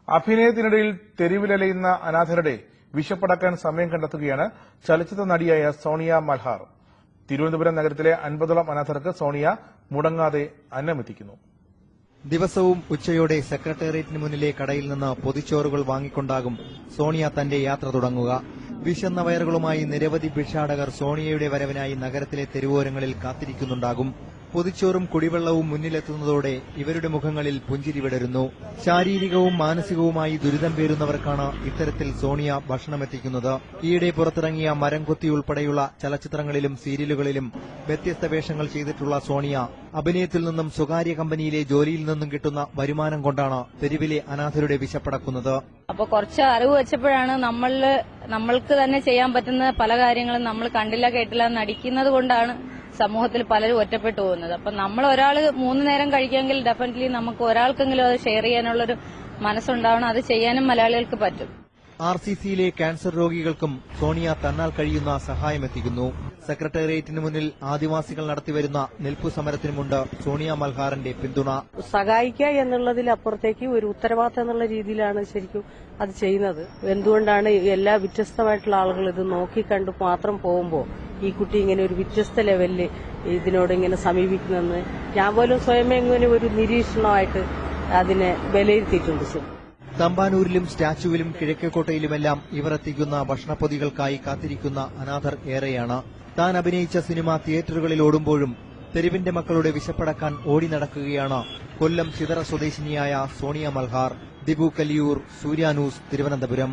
അഭിനയത്തിനിടയിൽ തെരുവിലലയുന്ന അനാഥരുടെ വിശപ്പടക്കാൻ സമയം കണ്ടെത്തുകയാണ് ചലച്ചിത്ര നടിയായ സോണിയ മൽഹാർ. തിരുവനന്തപുരം നഗരത്തിലെ 50ഓളം അനാഥർക്ക് സോണിയ മുടങ്ങാതെ അന്നമെത്തിക്കുന്നു. ദിവസവും ഉച്ചയോടെ സെക്രട്ടേറിയറ്റിന് മുന്നിലെ കടയിൽ നിന്ന് പൊതിച്ചോറുകൾ വാങ്ങിക്കൊണ്ടാകും സോണിയ തന്റെ യാത്ര തുടങ്ങുക. വിശന്ന വയറുകളുമായി നിരവധി ഭിക്ഷാടകർ സോണിയയുടെ വരവിനായി നഗരത്തിലെ തെരുവോരങ്ങളിൽ കാത്തിരിക്കുന്നുണ്ടാകും. പൊതിച്ചോറും കുടിവെള്ളവും മുന്നിലെത്തുന്നതോടെ ഇവരുടെ മുഖങ്ങളിൽ പുഞ്ചിരി വിടരുന്നു. ശാരീരികവും മാനസികവുമായി ദുരിതം പേറുന്നവർക്കാണ് ഇത്തരത്തിൽ സോണിയ ഭക്ഷണമെത്തിക്കുന്നത്. ഈയിടെ പുറത്തിറങ്ങിയ മരംകൊത്തി ഉൾപ്പെടെയുള്ള ചലച്ചിത്രങ്ങളിലും സീരിയലുകളിലും വ്യത്യസ്ത വേഷങ്ങൾ ചെയ്തിട്ടുള്ള സോണിയ അഭിനയത്തിൽ നിന്നും സ്വകാര്യ കമ്പനിയിലെ ജോലിയിൽ നിന്നും കിട്ടുന്ന വരുമാനം കൊണ്ടാണ് തെരുവിലെ അനാഥരുടെ വിശപ്പടക്കുന്നത്. അപ്പോൾ കുറച്ച് അറിവ് വെച്ചപ്പോഴാണ് നമ്മൾക്ക് തന്നെ ചെയ്യാൻ പറ്റുന്ന പല കാര്യങ്ങളും നമ്മൾ കണ്ടില്ല കേട്ടില്ല നടിക്കുന്നത് കൊണ്ടാണ് സമൂഹത്തിൽ പലരും ഒറ്റപ്പെട്ടു പോകുന്നത്. അപ്പൊ നമ്മൾ ഒരാൾ 3 നേരം കഴിക്കാമെങ്കിൽ ഡെഫിനറ്റ്ലി നമുക്ക് ഒരാൾക്കെങ്കിലും അത് ഷെയർ ചെയ്യാനുള്ളൊരു മനസ്സുണ്ടാവണം. അത് ചെയ്യാനും മലയാളികൾക്ക് പറ്റും. RCCയിലെ ക്യാൻസർ രോഗികൾക്കും സോണിയ തന്നാൽ കഴിയുന്ന സഹായമെത്തിക്കുന്നു. സെക്രട്ടേറിയറ്റിന് മുന്നിൽ ആദിവാസികൾ നടത്തിവരുന്ന നിൽപ്പു സമരത്തിനുമുണ്ട് സോണിയ മൽഹാറിന്റെ പിന്തുണ. സഹായിക്കുക എന്നുള്ളതിലപ്പുറത്തേക്ക് ഒരു ഉത്തരവാദിത്തം എന്നുള്ള രീതിയിലാണ് ശരിക്കും അത് ചെയ്യുന്നത്. എന്തുകൊണ്ടാണ് എല്ലാ വ്യത്യസ്തമായിട്ടുള്ള ആളുകൾ ഇത് നോക്കിക്കണ്ടു മാത്രം പോകുമ്പോൾ ഈ കുട്ടി ഇങ്ങനെ ഒരു വ്യത്യസ്ത ലെവലില് ഇതിനോട് ഇങ്ങനെ സമീപിക്കുന്നെന്ന് ഞാൻ പോലും സ്വയമേ ഇങ്ങനെ ഒരു നിരീക്ഷണമായിട്ട് അതിനെ വിലയിരുത്തിയിട്ടുണ്ട്. ശരി, തമ്പാനൂരിലും സ്റ്റാച്യുവിലും കിഴക്കേക്കോട്ടയിലുമെല്ലാം ഇവർ എത്തിക്കുന്ന ഭക്ഷണപ്പൊതികൾക്കായി കാത്തിരിക്കുന്ന അനാഥർ ഏറെയാണ്. താൻ അഭിനയിച്ച സിനിമ തിയേറ്ററുകളിൽ ഓടുമ്പോഴും തെരുവിന്റെ മക്കളുടെ വിശപ്പടക്കാൻ ഓടി നടക്കുകയാണ് കൊല്ലം ചിതറ സ്വദേശിനിയായ സോണിയ മൽഹാർ. ദിബു കലിയൂർ, സൂര്യ ന്യൂസ്, തിരുവനന്തപുരം.